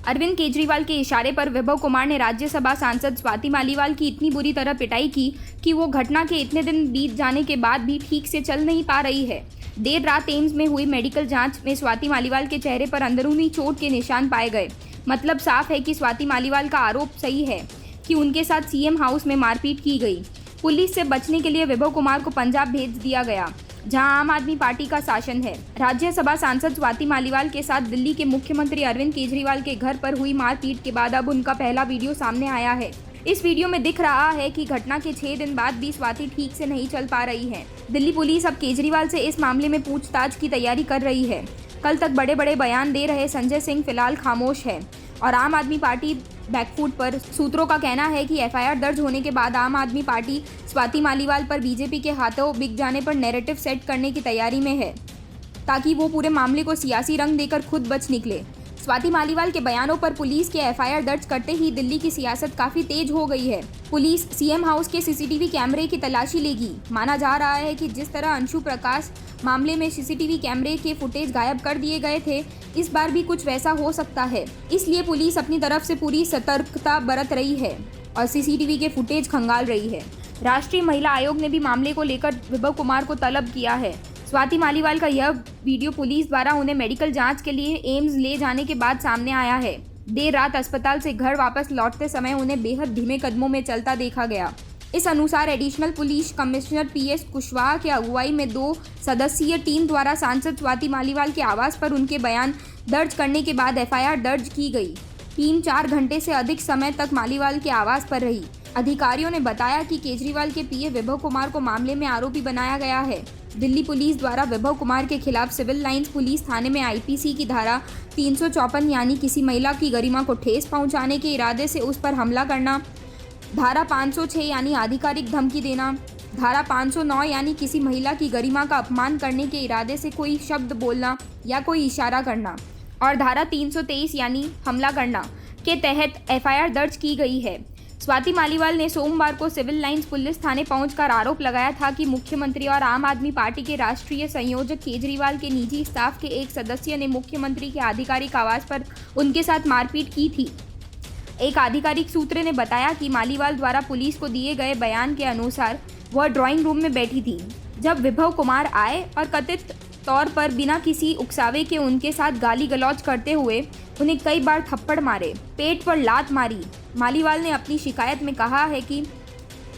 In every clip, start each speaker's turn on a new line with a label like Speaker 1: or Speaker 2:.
Speaker 1: अरविंद केजरीवाल के इशारे पर विभव कुमार ने राज्यसभा सांसद स्वाति मालीवाल की इतनी बुरी तरह पिटाई की कि वो घटना के इतने दिन बीत जाने के बाद भी ठीक से चल नहीं पा रही है। देर रात एम्स में हुई मेडिकल जांच में स्वाति मालीवाल के चेहरे पर अंदरूनी चोट के निशान पाए गए। मतलब साफ है कि स्वाति मालीवाल का आरोप सही है कि उनके साथ सीएम हाउस में मारपीट की गई। पुलिस से बचने के लिए विभव कुमार को पंजाब भेज दिया गया, जहां आम आदमी पार्टी का शासन है। राज्यसभा सांसद स्वाति मालीवाल के साथ दिल्ली के मुख्यमंत्री अरविंद केजरीवाल के घर पर हुई मारपीट के बाद अब उनका पहला वीडियो सामने आया है। इस वीडियो में दिख रहा है कि घटना के 6 दिन बाद भी स्वाति ठीक से नहीं चल पा रही है। दिल्ली पुलिस अब केजरीवाल से इस मामले में पूछताछ की तैयारी कर रही है। कल तक बड़े बड़े बयान दे रहे संजय सिंह फिलहाल खामोश है और आम आदमी पार्टी बैकफुट पर। सूत्रों का कहना है कि एफआईआर दर्ज होने के बाद आम आदमी पार्टी स्वाति मालीवाल पर बीजेपी के हाथों बिक जाने पर नैरेटिव सेट करने की तैयारी में है, ताकि वो पूरे मामले को सियासी रंग देकर खुद बच निकले। स्वाति मालीवाल के बयानों पर पुलिस के एफआईआर दर्ज करते ही दिल्ली की सियासत काफी तेज हो गई है। पुलिस सीएम हाउस के सीसीटीवी कैमरे की तलाशी लेगी। माना जा रहा है कि जिस तरह अंशु प्रकाश मामले में सीसीटीवी कैमरे के फुटेज गायब कर दिए गए थे, इस बार भी कुछ वैसा हो सकता है। इसलिए पुलिस अपनी तरफ से पूरी सतर्कता बरत रही है और सीसीटीवी के फुटेज खंगाल रही है। राष्ट्रीय महिला आयोग ने भी मामले को लेकर विभव कुमार को तलब किया है। स्वाति मालीवाल का यह वीडियो पुलिस द्वारा उन्हें मेडिकल जांच के लिए एम्स ले जाने के बाद सामने आया है। देर रात अस्पताल से घर वापस लौटते समय उन्हें बेहद धीमे कदमों में चलता देखा गया। इस अनुसार additional police commissioner PS Kushwaha की अगुवाई में 2 सदस्यीय टीम द्वारा सांसद स्वाति मालीवाल के आवास पर उनके बयान दर्ज करने के बाद एफआईआर दर्ज की गई। टीम 4 घंटे से अधिक समय तक मालीवाल के आवास पर रही। अधिकारियों ने बताया कि केजरीवाल के पीए विभव कुमार को मामले में आरोपी बनाया गया है। दिल्ली पुलिस द्वारा विभव कुमार के खिलाफ सिविल लाइंस पुलिस थाने में आईपीसी की धारा 354 यानी किसी महिला की गरिमा को ठेस पहुंचाने के इरादे से उस पर हमला करना, धारा 506 यानी आधिकारिक धमकी देना, धारा 509 यानी किसी महिला की गरिमा का अपमान करने के इरादे से कोई शब्द बोलना या कोई इशारा करना और धारा 323 यानी हमला करना के तहत एफआईआर दर्ज की गई है। स्वाति मालीवाल ने सोमवार को सिविल लाइंस पुलिस थाने पहुंचकर आरोप लगाया था कि मुख्यमंत्री और आम आदमी पार्टी के राष्ट्रीय संयोजक केजरीवाल के निजी स्टाफ के एक सदस्य ने मुख्यमंत्री के आधिकारिक आवास पर उनके साथ मारपीट की थी। एक आधिकारिक सूत्र ने बताया कि मालीवाल द्वारा पुलिस को दिए गए बयान के अनुसार वह ड्राइंग रूम में बैठी थी जब विभव कुमार आए और कथित तौर पर बिना किसी उकसावे के उनके साथ गाली गलौज करते हुए उन्हें कई बार थप्पड़ मारे, पेट पर लात मारी। मालीवाल ने अपनी शिकायत में कहा है कि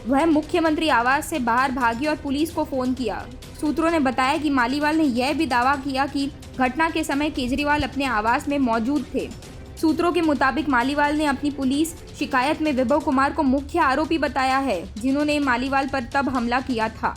Speaker 1: वह मुख्यमंत्री आवास से बाहर भागी और पुलिस को फ़ोन किया। सूत्रों ने बताया कि मालीवाल ने यह भी दावा किया कि घटना के समय केजरीवाल अपने आवास में मौजूद थे। सूत्रों के मुताबिक मालीवाल ने अपनी पुलिस शिकायत में विभव कुमार को मुख्य आरोपी बताया है, जिन्होंने मालीवाल पर तब हमला किया था।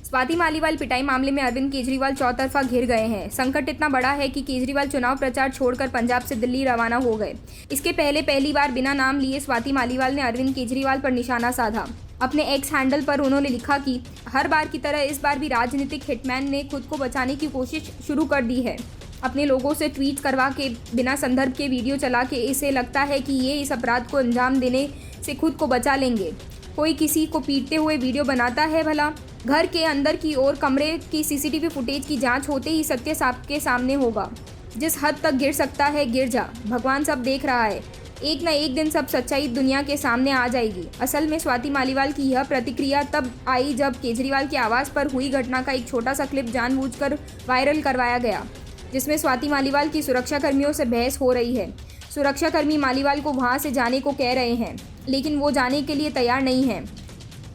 Speaker 1: स्वाति मालीवाल पिटाई मामले में अरविंद केजरीवाल चौतरफा घिर गए हैं। संकट इतना बड़ा है कि केजरीवाल चुनाव प्रचार छोड़कर पंजाब से दिल्ली रवाना हो गए। इसके पहले पहली बार बिना नाम लिए स्वाति मालीवाल ने अरविंद केजरीवाल पर निशाना साधा। अपने एक्स हैंडल पर उन्होंने लिखा कि हर बार की तरह इस बार भी राजनीतिक हिटमैन ने खुद को बचाने की कोशिश शुरू कर दी है। अपने लोगों से ट्वीट करवा के बिना संदर्भ के वीडियो चला के इसे लगता है कि ये इस अपराध को अंजाम देने से खुद को बचा लेंगे। कोई किसी को पीटते हुए वीडियो बनाता है भला? घर के अंदर की ओर कमरे की सीसीटीवी फुटेज की जांच होते ही सत्य सबके सामने होगा। जिस हद तक गिर सकता है गिर जा, भगवान सब देख रहा है। एक न एक दिन सब सच्चाई दुनिया के सामने आ जाएगी। असल में स्वाति मालीवाल की यह प्रतिक्रिया तब आई जब केजरीवाल के आवास पर हुई घटना का एक छोटा सा क्लिप जानबूझकर वायरल करवाया गया, जिसमें स्वाति मालीवाल की सुरक्षाकर्मियों से बहस हो रही है। सुरक्षाकर्मी मालीवाल को वहां से जाने को कह रहे हैं, लेकिन वो जाने के लिए तैयार नहीं है।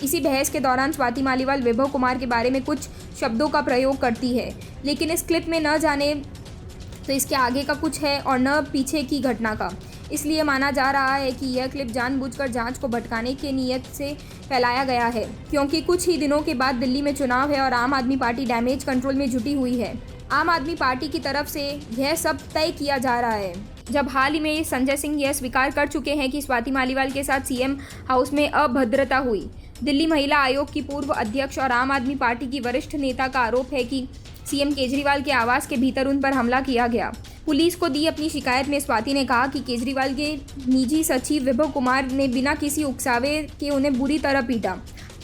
Speaker 1: इसी बहस के दौरान स्वाति मालीवाल विभव कुमार के बारे में कुछ शब्दों का प्रयोग करती है, लेकिन इस क्लिप में न जाने तो इसके आगे का कुछ है और न पीछे की घटना का। इसलिए माना जा रहा है कि यह क्लिप जानबूझकर जांच को भटकाने की नीयत से फैलाया गया है, क्योंकि कुछ ही दिनों के बाद दिल्ली में चुनाव है और आम आदमी पार्टी डैमेज कंट्रोल में जुटी हुई है। आम आदमी पार्टी की तरफ से यह सब तय किया जा रहा है, जब हाल ही में संजय सिंह यह स्वीकार कर चुके हैं कि स्वाति मालीवाल के साथ सीएम हाउस में अभद्रता हुई। दिल्ली महिला आयोग की पूर्व अध्यक्ष और आम आदमी पार्टी की वरिष्ठ नेता का आरोप है कि सीएम केजरीवाल के आवास के भीतर उन पर हमला किया गया। पुलिस को दी अपनी शिकायत में स्वाति ने कहा कि केजरीवाल के निजी सचिव विभव कुमार ने बिना किसी उकसावे के उन्हें बुरी तरह पीटा,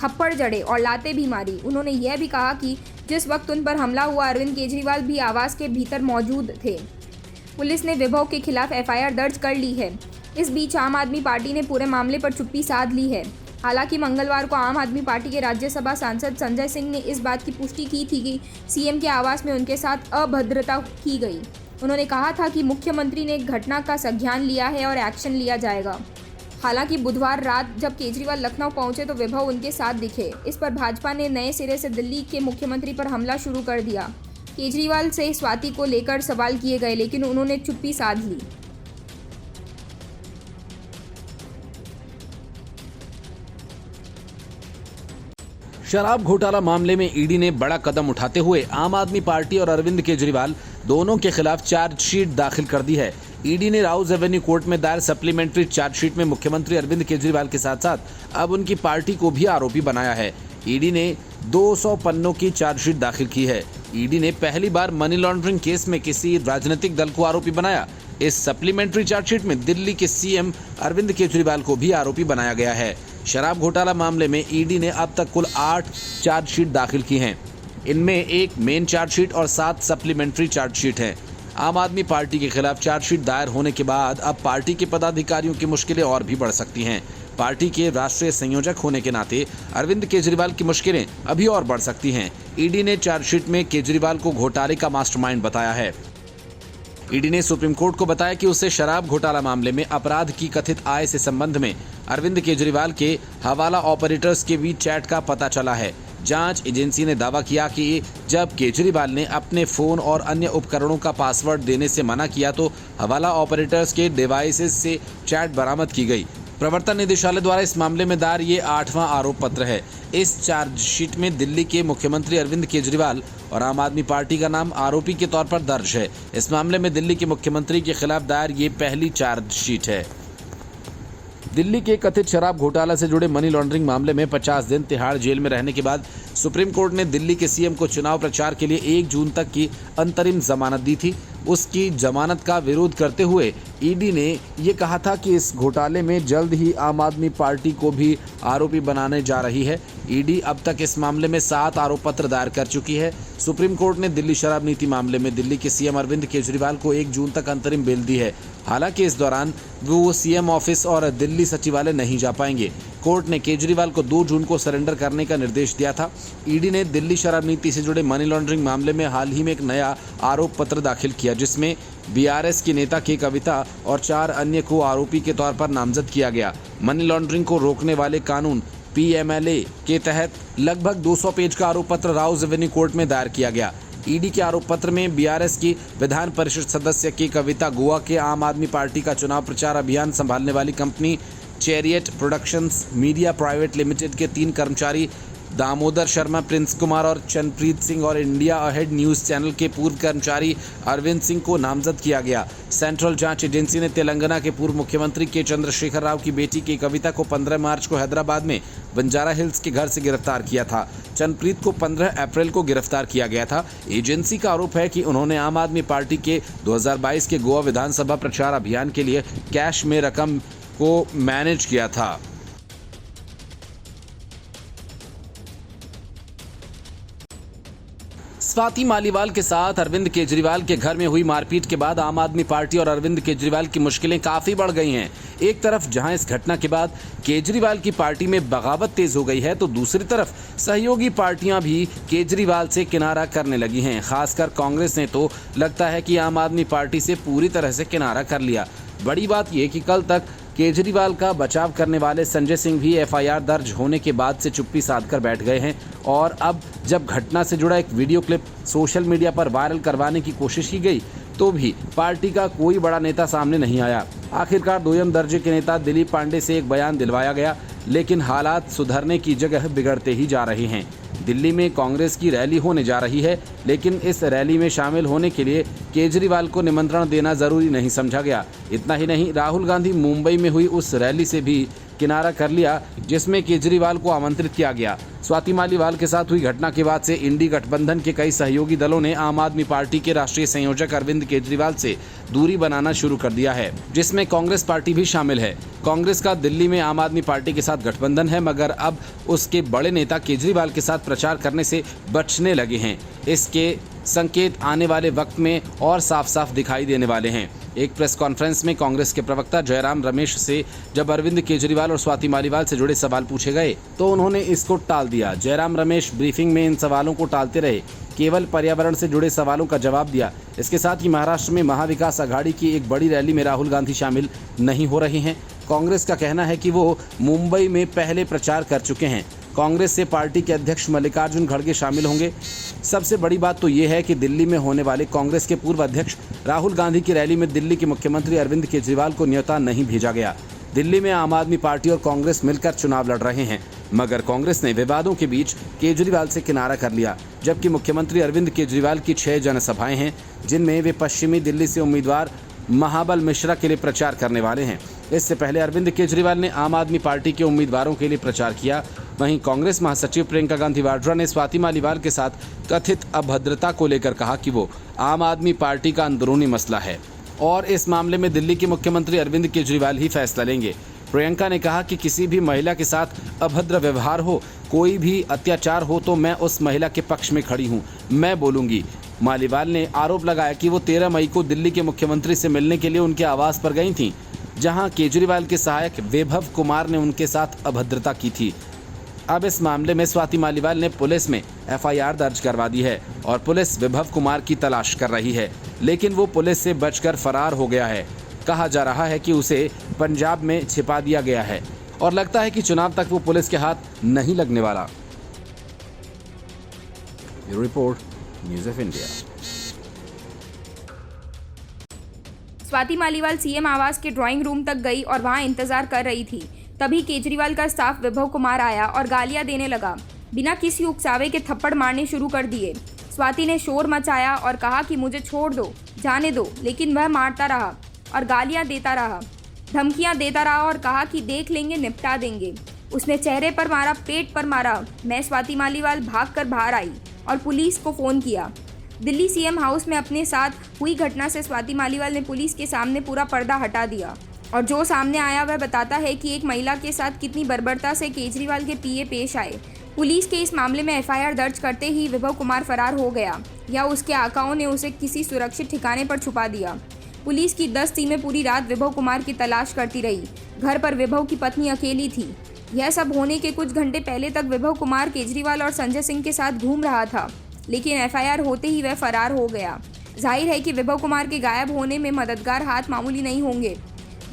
Speaker 1: थप्पड़ जड़े और लातें भी मारी। उन्होंने यह भी कहा कि जिस वक्त उन पर हमला हुआ अरविंद केजरीवाल भी आवास के भीतर मौजूद थे। पुलिस ने विभव के खिलाफ एफआईआर दर्ज कर ली है। इस बीच आम आदमी पार्टी ने पूरे मामले पर चुप्पी साध ली है। हालांकि मंगलवार को आम आदमी पार्टी के राज्यसभा सांसद संजय सिंह ने इस बात की पुष्टि की थी कि सीएम के आवास में उनके साथ अभद्रता की गई। उन्होंने कहा था कि मुख्यमंत्री ने घटना का संज्ञान लिया है और एक्शन लिया जाएगा। हालांकि बुधवार रात जब केजरीवाल लखनऊ पहुंचे तो विभव उनके साथ दिखे। इस पर भाजपा ने नए सिरे से दिल्ली के मुख्यमंत्री पर हमला शुरू कर दिया। केजरीवाल से स्वाति को लेकर सवाल किए गए, लेकिन उन्होंने चुप्पी साध ली।
Speaker 2: शराब घोटाला मामले में ईडी ने बड़ा कदम उठाते हुए आम आदमी पार्टी और अरविंद केजरीवाल दोनों के खिलाफ चार्जशीट दाखिल कर दी है। ईडी ने राउज एवेन्यू कोर्ट में दायर सप्लीमेंट्री चार्जशीट में मुख्यमंत्री अरविंद केजरीवाल के साथ साथ अब उनकी पार्टी को भी आरोपी बनाया है। ईडी ने 200 पन्नों की चार्जशीट दाखिल की है। ईडी ने पहली बार मनी लॉन्ड्रिंग केस में किसी राजनीतिक दल को आरोपी बनाया। इस सप्लीमेंट्री चार्जशीट में दिल्ली के सीएम अरविंद केजरीवाल को भी आरोपी बनाया गया है। शराब घोटाला मामले में ईडी ने अब तक कुल 8 चार्जशीट दाखिल की हैं। इनमें एक मेन चार्जशीट और 7 सप्लीमेंट्री चार्जशीट हैं। आम आदमी पार्टी के खिलाफ चार्जशीट दायर होने के बाद अब पार्टी के पदाधिकारियों की मुश्किलें और भी बढ़ सकती हैं। पार्टी के राष्ट्रीय संयोजक होने के नाते अरविंद केजरीवाल की मुश्किलें अभी और बढ़ सकती हैं। ईडी ने चार्जशीट में केजरीवाल को घोटाले का मास्टरमाइंड बताया है। ईडी ने सुप्रीम कोर्ट को बताया कि उसे शराब घोटाला मामले में अपराध की कथित आय से संबंध में अरविंद केजरीवाल के हवाला ऑपरेटर्स के बीच चैट का पता चला है। जांच एजेंसी ने दावा किया कि जब केजरीवाल ने अपने फोन और अन्य उपकरणों का पासवर्ड देने से मना किया तो हवाला ऑपरेटर्स के डिवाइसेस से चैट बरामद की गई। प्रवर्तन निदेशालय द्वारा इस मामले में दायर ये 8वां आरोप पत्र है। इस चार्जशीट में दिल्ली के मुख्यमंत्री अरविंद केजरीवाल और आम आदमी पार्टी का नाम आरोपी के तौर पर दर्ज है। इस मामले में दिल्ली के मुख्यमंत्री के खिलाफ दायर ये पहली चार्जशीट है। दिल्ली के कथित शराब घोटाला से जुड़े मनी लॉन्ड्रिंग मामले में 50 दिन तिहाड़ जेल में रहने के बाद सुप्रीम कोर्ट ने दिल्ली के सीएम को चुनाव प्रचार के लिए 1 जून तक की अंतरिम जमानत दी थी। उसकी जमानत का विरोध करते हुए ईडी ने ये कहा था कि इस घोटाले में जल्द ही आम आदमी पार्टी को भी आरोपी बनाने जा रही है। ईडी अब तक इस मामले में 7 आरोप पत्र दायर कर चुकी है। सुप्रीम कोर्ट ने दिल्ली शराब नीति मामले में दिल्ली के सीएम अरविंद केजरीवाल को 1 जून तक अंतरिम बेल दी है। हालांकि इस दौरान वो सीएम ऑफिस और दिल्ली सचिवालय नहीं जा पाएंगे। कोर्ट ने केजरीवाल को 2 जून को सरेंडर करने का निर्देश दिया था। ईडी ने दिल्ली शराब नीति से जुड़े मनी लॉन्ड्रिंग मामले में हाल ही में एक नया आरोप पत्र दाखिल किया, जिसमें बीआरएस की नेता के कविता और 4 अन्य को आरोपी के तौर पर नामजद किया गया। मनी लॉन्ड्रिंग को रोकने वाले कानून पीएमएलए के तहत लगभग 200 पेज का आरोप पत्र राउज एवेन्यू कोर्ट में दायर किया गया। ईडी के आरोप पत्र में बीआरएस की विधान परिषद सदस्य की कविता, गोवा के आम आदमी पार्टी का चुनाव प्रचार अभियान संभालने वाली company chariot productions media private limited के 3 कर्मचारी दामोदर शर्मा, प्रिंस कुमार और चंद्रप्रीत सिंह और इंडिया अहेड न्यूज़ चैनल के पूर्व कर्मचारी अरविंद सिंह को नामजद किया गया। सेंट्रल जांच एजेंसी ने तेलंगाना के पूर्व मुख्यमंत्री के चंद्रशेखर राव की बेटी की कविता को 15 मार्च को हैदराबाद में बंजारा हिल्स के घर से गिरफ्तार किया था। चंद्रप्रीत को 15 अप्रैल को गिरफ्तार किया गया था। एजेंसी का आरोप है कि उन्होंने आम आदमी पार्टी के 2022 के गोवा विधानसभा प्रचार अभियान के लिए कैश में रकम को मैनेज किया था। स्वाति मालीवाल के साथ अरविंद केजरीवाल के घर में हुई मारपीट के बाद आम आदमी पार्टी और अरविंद केजरीवाल की मुश्किलें काफी बढ़ गई हैं। एक तरफ जहां इस घटना के बाद केजरीवाल की पार्टी में बगावत तेज हो गई है, तो दूसरी तरफ सहयोगी पार्टियां भी केजरीवाल से किनारा करने लगी हैं। खासकर कांग्रेस ने तो लगता है कि आम आदमी पार्टी से पूरी तरह से किनारा कर लिया। बड़ी बात यह कि कल तक केजरीवाल का बचाव करने वाले संजय सिंह भी एफआईआर दर्ज होने के बाद से चुप्पी साधकर बैठ गए हैं और अब जब घटना से जुड़ा एक वीडियो क्लिप सोशल मीडिया पर वायरल करवाने की कोशिश की गई तो भी पार्टी का कोई बड़ा नेता सामने नहीं आया। आखिरकार 2ym दर्जे के नेता दिलीप पांडे से एक बयान दिलवाया गया, लेकिन हालात सुधरने की जगह बिगड़ते ही जा रहे हैं। दिल्ली में कांग्रेस की रैली होने जा रही है, लेकिन इस रैली में शामिल होने के लिए केजरीवाल को निमंत्रण देना जरूरी नहीं समझा गया। इतना ही नहीं, राहुल गांधी मुंबई में हुई उस रैली से भी किनारा कर लिया जिसमें केजरीवाल को आमंत्रित किया गया। स्वाति मालीवाल के साथ हुई घटना के बाद से इंडी गठबंधन के कई सहयोगी दलों ने आम आदमी पार्टी के राष्ट्रीय संयोजक अरविंद केजरीवाल से दूरी बनाना शुरू कर दिया है, जिसमें कांग्रेस पार्टी भी शामिल है। कांग्रेस का दिल्ली में आम आदमी पार्टी के साथ गठबंधन है, मगर अब उसके बड़े नेता केजरीवाल के साथ प्रचार करने से बचने लगे हैं। इसके संकेत आने वाले वक्त में और साफ साफ दिखाई देने वाले हैं। एक प्रेस कॉन्फ्रेंस में कांग्रेस के प्रवक्ता जयराम रमेश से जब अरविंद केजरीवाल और स्वाति मालीवाल से जुड़े सवाल पूछे गए तो उन्होंने इसको टाल दिया। जयराम रमेश ब्रीफिंग में इन सवालों को टालते रहे, केवल पर्यावरण से जुड़े सवालों का जवाब दिया। इसके साथ ही महाराष्ट्र में महाविकास अघाड़ी की एक बड़ी रैली में राहुल गांधी शामिल नहीं हो रहे हैं। कांग्रेस का कहना है कि वो मुंबई में पहले प्रचार कर चुके हैं। कांग्रेस से पार्टी के अध्यक्ष मल्लिकार्जुन खड़गे शामिल होंगे। सबसे बड़ी बात तो ये है कि दिल्ली में होने वाले कांग्रेस के पूर्व अध्यक्ष राहुल गांधी की रैली में दिल्ली के मुख्यमंत्री अरविंद केजरीवाल को न्योता नहीं भेजा गया। दिल्ली में आम आदमी पार्टी और कांग्रेस मिलकर चुनाव लड़ रहे हैं, मगर कांग्रेस ने विवादों के बीच केजरीवाल से किनारा कर लिया, जबकि मुख्यमंत्री अरविंद केजरीवाल की 6 जनसभाएं हैं, जिनमें वे पश्चिमी दिल्ली से उम्मीदवार महाबल मिश्रा के लिए प्रचार करने वाले हैं। इससे पहले अरविंद केजरीवाल ने आम आदमी पार्टी के उम्मीदवारों के लिए प्रचार किया। वहीं कांग्रेस महासचिव प्रियंका गांधी वाड्रा ने स्वाति मालीवाल के साथ कथित अभद्रता को लेकर कहा कि वो आम आदमी पार्टी का अंदरूनी मसला है और इस मामले में दिल्ली के मुख्यमंत्री अरविंद केजरीवाल ही फैसला लेंगे। प्रियंका ने कहा कि किसी भी महिला के साथ अभद्र व्यवहार हो, कोई भी अत्याचार हो तो मैं उस महिला के पक्ष में खड़ी हूँ, मैं बोलूँगी। मालीवाल ने आरोप लगाया कि वो 13 मई को दिल्ली के मुख्यमंत्री से मिलने के लिए उनके आवास पर गई थीं, जहां केजरीवाल के सहायक वैभव कुमार ने उनके साथ अभद्रता की थी। अब इस मामले में स्वाति मालीवाल ने पुलिस में एफआईआर दर्ज करवा दी है और पुलिस वैभव कुमार की तलाश कर रही है, लेकिन वो पुलिस से बचकर फरार हो गया है। कहा जा रहा है कि उसे पंजाब में छिपा दिया गया है और लगता है कि चुनाव तक वो पुलिस के हाथ नहीं लगने वाला। Report news of India.
Speaker 1: Swati Maliwal CM आवास के ड्राइंग रूम तक गई और वहां इंतजार कर रही थी। तभी केजरीवाल का स्टाफ वैभव कुमार आया और गालियां देने लगा। बिना किसी उकसावे के थप्पड़ मारने शुरू कर दिए। स्वाति ने शोर मचाया और कहा कि मुझे छोड़ दो, जाने दो, लेकिन वह मारता रहा और गालियां देता रहा, धमकियां देता रहा और कहा कि देख लेंगे, निपटा देंगे। उसने चेहरे पर मारा, पेट पर मारा। मैं स्वाति मालीवाल भागकर बाहर आई और पुलिस को फ़ोन किया। दिल्ली सीएम हाउस में अपने साथ हुई घटना से स्वाति मालीवाल ने पुलिस के सामने पूरा पर्दा हटा दिया और जो सामने आया वह बताता है कि एक महिला के साथ कितनी बर्बरता से केजरीवाल के पीए पेश आए। पुलिस के इस मामले में एफआईआर दर्ज करते ही वैभव कुमार फरार हो गया या उसके आकाओं ने उसे किसी सुरक्षित ठिकाने पर छुपा दिया। पुलिस की 10 टीमें पूरी रात वैभव कुमार की तलाश करती रही। घर पर वैभव की पत्नी अकेली थी। यह सब होने के कुछ घंटे पहले तक वैभव कुमार केजरीवाल और संजय सिंह के साथ घूम रहा था, लेकिन एफआईआर होते ही वह फरार हो गया। जाहिर है कि वैभव कुमार के गायब होने में मददगार हाथ मामूली नहीं होंगे।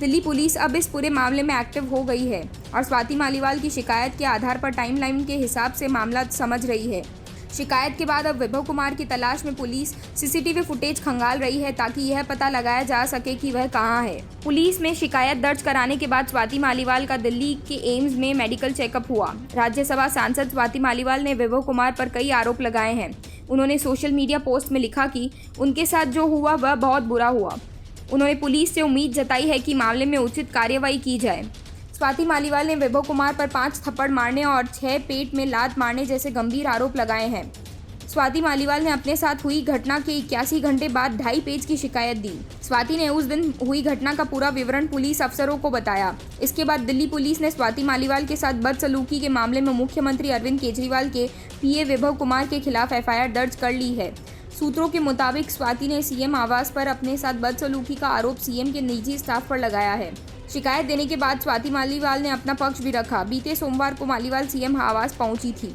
Speaker 1: दिल्ली पुलिस अब इस पूरे मामले में एक्टिव हो गई है और स्वाति मालीवाल की शिकायत के आधार पर टाइमलाइन के हिसाब से मामला समझ रही है। शिकायत के बाद अब वैभव कुमार की तलाश में पुलिस सीसीटीवी फुटेज खंगाल रही है ताकि यह पता लगाया जा सके कि वह कहां है। पुलिस में शिकायत दर्ज कराने के बाद स्वाति मालीवाल का दिल्ली के एम्स में मेडिकल चेकअप हुआ। राज्यसभा सांसद स्वाति मालीवाल ने वैभव कुमार पर कई आरोप लगाए हैं। उन्होंने सोशल मीडिया पोस्ट में लिखा कि उनके साथ जो हुआ वह बहुत बुरा हुआ। उन्होंने पुलिस से उम्मीद जताई है कि मामले में उचित कार्रवाई की जाए। स्वाति मालीवाल ने वैभव कुमार पर 5 थप्पड़ मारने और 6 पेट में लात मारने जैसे गंभीर आरोप लगाए हैं। स्वाति मालीवाल ने अपने साथ हुई घटना के 81 घंटे बाद 2.5 पेज की शिकायत दी। स्वाति ने उस दिन हुई घटना का पूरा विवरण पुलिस अफसरों को बताया। इसके बाद दिल्ली पुलिस ने स्वाति मालीवाल के साथ बदसलूकी के मामले में मुख्यमंत्री अरविंद केजरीवाल के पीए वैभव कुमार के खिलाफ एफआईआर दर्ज कर ली है। सूत्रों के मुताबिक स्वाति ने सीएम आवास पर अपने साथ बदसलूकी का आरोप सीएम के निजी स्टाफ पर लगाया है। शिकायत देने के बाद स्वाति मालीवाल ने अपना पक्ष भी रखा। बीते सोमवार को मालीवाल सीएम आवास पहुंची थी।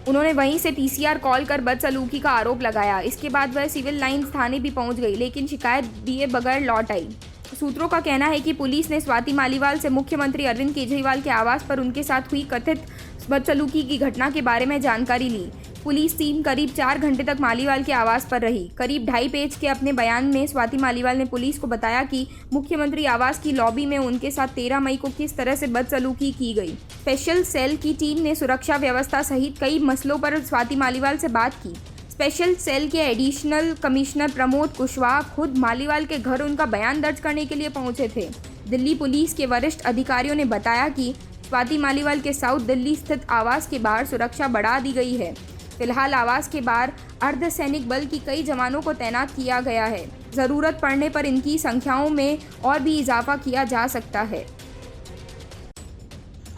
Speaker 1: उन्होंने वहीं से पीसीआर कॉल कर बदसलूकी का आरोप लगाया। इसके बाद वह सिविल लाइन्स थाने भी पहुंच गई, लेकिन शिकायत दिए बगैर लौट आई। सूत्रों का कहना है कि पुलिस ने स्वाति मालीवाल से मुख्यमंत्री अरविंद केजरीवाल के आवास पर उनके साथ हुई कथित बदसलूकी की घटना के बारे में जानकारी ली। पुलिस टीम करीब 4 घंटे तक मालीवाल के आवास पर रही। करीब 2.5 पेज के अपने बयान में स्वाति मालीवाल ने पुलिस को बताया कि मुख्यमंत्री आवास की लॉबी में उनके साथ 13 मई को किस तरह से बदसलूकी की गई। स्पेशल सेल की टीम ने सुरक्षा व्यवस्था सहित कई मसलों पर स्वाति मालीवाल से बात की। स्पेशल सेल के एडिशनल कमिश्नर प्रमोद कुशवाहा खुद मालीवाल के घर उनका बयान दर्ज करने के लिए पहुंचे थे। दिल्ली पुलिस के वरिष्ठ अधिकारियों ने बताया कि स्वाति मालीवाल के साउथ दिल्ली स्थित आवास के बाहर सुरक्षा बढ़ा दी गई है। फिलहाल आवास के बाहर अर्धसैनिक बल की कई जवानों को तैनात किया गया है। ज़रूरत पड़ने पर इनकी संख्याओं में और भी इजाफा किया जा सकता है।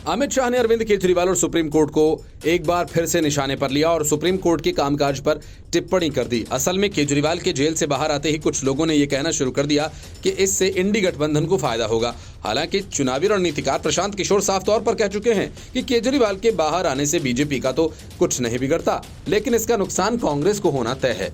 Speaker 2: अमित शाह ने अरविंद केजरीवाल और सुप्रीम कोर्ट को एक बार फिर से निशाने पर लिया और सुप्रीम कोर्ट के कामकाज पर टिप्पणी कर दी। असल में केजरीवाल के जेल से बाहर आते ही कुछ लोगों ने यह कहना शुरू कर दिया कि इससे इंडी गठबंधन को फायदा होगा। हालांकि चुनावी रणनीतिकार प्रशांत किशोर साफ तौर पर कह चुके हैं कि केजरीवाल के बाहर आने से बीजेपी का तो कुछ नहीं बिगड़ता, लेकिन इसका नुकसान कांग्रेस को होना तय है।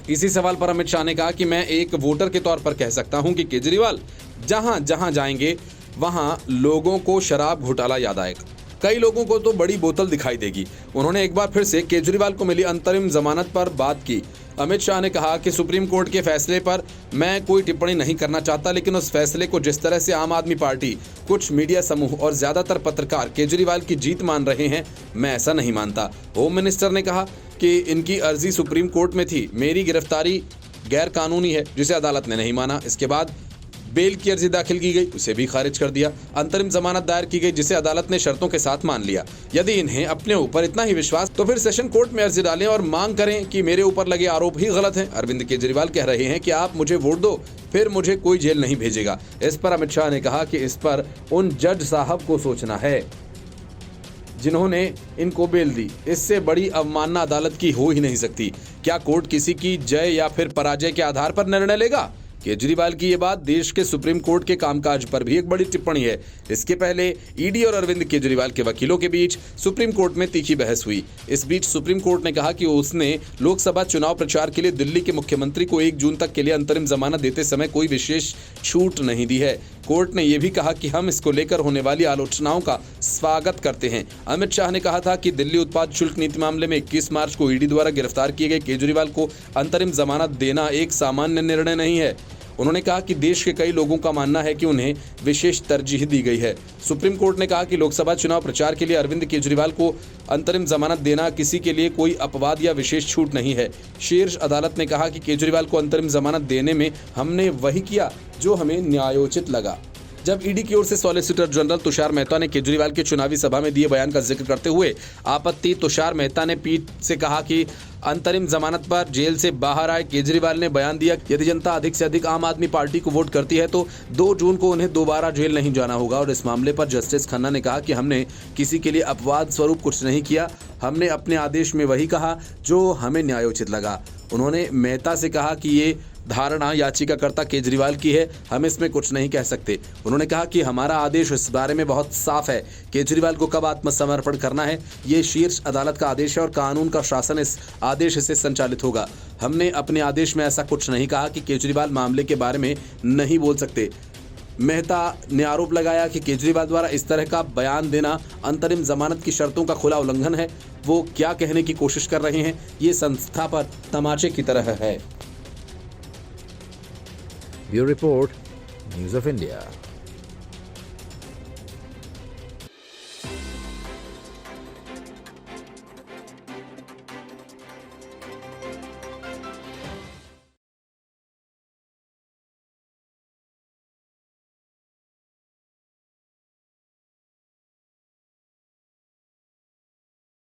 Speaker 2: इसी सवाल पर अमित शाह ने कहा कि मैं एक वोटर के तौर पर कह सकता हूं कि केजरीवाल जहां जहां जाएंगे वहां लोगों को शराब घोटाला याद आएगा। कई लोगों को तो बड़ी बोतल दिखाई देगी। उन्होंने एक बार फिर से केजरीवाल को मिली अंतरिम जमानत पर बात की। अमित शाह ने कहा कि सुप्रीम कोर्ट के फैसले पर मैं कोई टिप्पणी नहीं करना चाहता, लेकिन उस फैसले को जिस तरह से आम आदमी पार्टी, कुछ मीडिया समूह और ज्यादातर पत्रकार केजरीवाल की जीत मान रहे हैं, मैं ऐसा नहीं मानता। होम मिनिस्टर ने कहा कि इनकी अर्जी सुप्रीम कोर्ट में थी। मेरी गिरफ्तारी गैर कानूनी है, जिसे अदालत ने नहीं माना। इसके बाद बेल की अर्जी दाखिल की गई, उसे भी खारिज कर दिया। अंतरिम जमानत दायर की गई, जिसे अदालत ने शर्तों के साथ मान लिया। यदि इन्हें अपने ऊपर इतना ही विश्वास, तो फिर सेशन कोर्ट में अर्जी डालें और मांग करें कि मेरे ऊपर लगे आरोप ही गलत हैं। अरविंद केजरीवाल कह रहे हैं कि आप मुझे वोट दो, फिर मुझे कोई जेल नहीं भेजेगा। इस पर अमित शाह ने कहा कि इस पर उन जज साहब को सोचना है जिन्होंने इनको बेल दी। इससे बड़ी अवमानना अदालत की हो ही नहीं सकती। क्या कोर्ट किसी की जय या फिर पराजय के आधार पर निर्णय लेगा? केजरीवाल की ये बात देश के सुप्रीम कोर्ट के कामकाज पर भी एक बड़ी टिप्पणी है। इसके पहले ईडी और अरविंद केजरीवाल के वकीलों के बीच सुप्रीम कोर्ट में तीखी बहस हुई। इस बीच सुप्रीम कोर्ट ने कहा कि उसने लोकसभा चुनाव प्रचार के लिए दिल्ली के मुख्यमंत्री को 1 जून तक के लिए अंतरिम जमानत देते समय कोई विशेष छूट नहीं दी है। कोर्ट ने यह भी कहा कि हम इसको लेकर होने वाली आलोचनाओं का स्वागत करते हैं। अमित शाह ने कहा था कि दिल्ली उत्पाद शुल्क नीति मामले में 21 मार्च को ईडी द्वारा गिरफ्तार किए गए केजरीवाल को अंतरिम जमानत देना एक सामान्य निर्णय नहीं है। उन्होंने कहा कि देश के कई लोगों का मानना है कि उन्हें विशेष तरजीह दी गई है। सुप्रीम कोर्ट ने कहा कि लोकसभा चुनाव प्रचार के लिए अरविंद केजरीवाल को अंतरिम जमानत देना किसी के लिए कोई अपवाद या विशेष छूट नहीं है। शीर्ष अदालत ने कहा कि केजरीवाल को अंतरिम जमानत देने में हमने वही किया जो हमें न्यायोचित लगा। जब ईडी की ओर से सॉलिसिटर जनरल तुषार मेहता ने केजरीवाल के चुनावी सभा में दिए बयान का जिक्र करते हुए आपत्ति, तुषार मेहता ने पीठ से कहा कि अंतरिम जमानत पर जेल से बाहर आए केजरीवाल ने बयान दिया यदि जनता अधिक से अधिक आम आदमी पार्टी को वोट करती है तो 2 जून को उन्हें दोबारा जेल नहीं जाना होगा। और इस मामले पर जस्टिस खन्ना ने कहा कि हमने किसी के लिए अपवाद स्वरूप कुछ नहीं किया, हमने अपने आदेश में वही कहा जो हमें न्यायोचित लगा। उन्होंने मेहता से कहा कि ये धारणा याचिकाकर्ता केजरीवाल की है, हम इसमें कुछ नहीं कह सकते। उन्होंने कहा कि हमारा आदेश इस बारे में बहुत साफ है, केजरीवाल को कब आत्मसमर्पण करना है ये शीर्ष अदालत का आदेश है और कानून का शासन इस आदेश से संचालित होगा। हमने अपने आदेश में ऐसा कुछ नहीं कहा कि केजरीवाल मामले के बारे में नहीं बोल सकते। मेहता ने आरोप लगाया कि केजरीवाल द्वारा इस तरह का बयान देना अंतरिम जमानत की शर्तों का खुला उल्लंघन है। वो क्या कहने की कोशिश कर रहे हैं, ये संस्था पर तमाचे की तरह है।
Speaker 3: Bureau Report, News of India.